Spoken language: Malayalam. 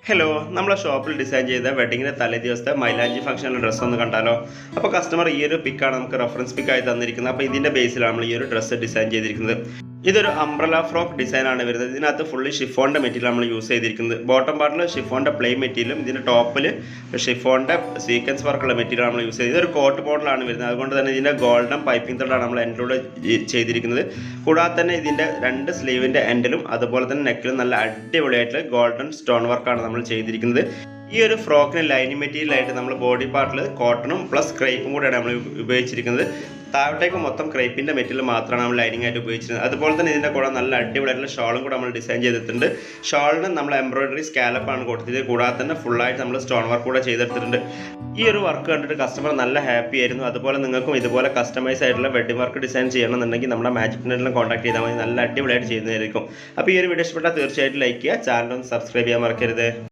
ഹലോ, നമ്മളെ ഷോപ്പിൽ ഡിസൈൻ ചെയ്ത വെഡിങ്ങിൻ്റെ തലേ ദിവസത്തെ മൈലാഞ്ചി ഫംഗ്ഷനിലെ ഡ്രസ്സ് ഒന്ന് കണ്ടാലോ. അപ്പോൾ കസ്റ്റമർ ഈ ഒരു പിക്കാണ് നമുക്ക് റെഫറൻസ് പിക്കായി തന്നിരിക്കുന്നത്. അപ്പോൾ ഇതിൻ്റെ ബേസിലാണ് നമ്മൾ ഈ ഒരു ഡ്രസ്സ് ഡിസൈൻ ചെയ്തിരിക്കുന്നത്. ഇതൊരു അംബ്രല ഫ്രോക്ക് ഡിസൈനാണ് വരുന്നത്. ഇതിനകത്ത് ഫുള്ളി ഷിഫോണിൻ്റെ മെറ്റീരിയൽ നമ്മൾ യൂസ് ചെയ്തിരിക്കുന്നത്. ബോട്ടം പാർട്ടിൽ ഷിഫോണിൻ്റെ പ്ലെയിൻ മെറ്റീരിയലും ഇതിൻ്റെ ടോപ്പിൽ ഷിഫോണിൻ്റെ സീക്വൻസ് വർക്കുള്ള മെറ്റീരിയൽ നമ്മൾ യൂസ് ചെയ്തത്. ഇതൊരു കോട്ട് മോഡലാണ് വരുന്നത്. അതുകൊണ്ട് തന്നെ ഇതിൻ്റെ ഗോൾഡൻ പൈപ്പിംഗ് ത്രെഡാണ് നമ്മൾ എൻഡിലൂടെ ചെയ്തിരിക്കുന്നത്. കൂടാതെ തന്നെ ഇതിൻ്റെ രണ്ട് സ്ലീവിൻ്റെ എൻഡിലും അതുപോലെ തന്നെ നെക്കിലും നല്ല അടിപൊളിയായിട്ട് ഗോൾഡൻ സ്റ്റോൺ വർക്കാണ് നമ്മൾ ചെയ്തിരിക്കുന്നത്. ഈ ഒരു ഫ്രോക്കിന് ലൈനിങ് മെറ്റീരിയലായിട്ട് നമ്മൾ ബോഡി പാർട്ടിൽ കോട്ടണും പ്ലസ് ക്രേപ്പും കൂടെയാണ് നമ്മൾ ഉപയോഗിച്ചിരിക്കുന്നത്. താഴോട്ടേക്ക് മൊത്തം ക്രേപ്പിൻ്റെ മെറ്റീരിയൽ മാത്രമാണ് നമ്മൾ ലൈനിങ് ആയിട്ട് ഉപയോഗിച്ചിരുന്നത്. അതുപോലെ തന്നെ ഇതിൻ്റെ കൂടെ നല്ല അടിപൊളിയായിട്ടുള്ള ഷോളും കൂടെ നമ്മൾ ഡിസൈൻ ചെയ്തിട്ടുണ്ട്. ഷോളിന് നമ്മൾ എംബ്രോയിഡറി സ്കാലപ്പാണ് കൊടുത്തത്. കൂടാതെ തന്നെ ഫുള്ളായിട്ട് നമ്മൾ സ്റ്റോൺ വർക്ക് കൂടെ ചെയ്തെടുത്തിട്ടുണ്ട്. ഈ ഒരു വർക്ക് കണ്ടിട്ട് കസ്റ്റമർ നല്ല ഹാപ്പി ആയിരുന്നു. അതുപോലെ നിങ്ങൾക്കും ഇതുപോലെ കസ്റ്റമൈസ് ആയിട്ടുള്ള വെഡിങ് വർക്ക് ഡിസൈൻ ചെയ്യണമെന്നുണ്ടെങ്കിൽ നമ്മുടെ മാജിക് നെറ്റിലും കോൺടാക്ട് ചെയ്താൽ മതി. നല്ല അടിപൊളിയായിട്ട് ചെയ്യുന്നതായിരിക്കും. അപ്പോൾ ഈ ഒരു വീഡിയോ ഇഷ്ടപ്പെട്ടാൽ തീർച്ചയായിട്ടും ലൈക്ക് ചെയ്യുക. ചാനൽ ഒന്ന് സബ്സ്ക്രൈബ് ചെയ്യാൻ മറക്കരുത്.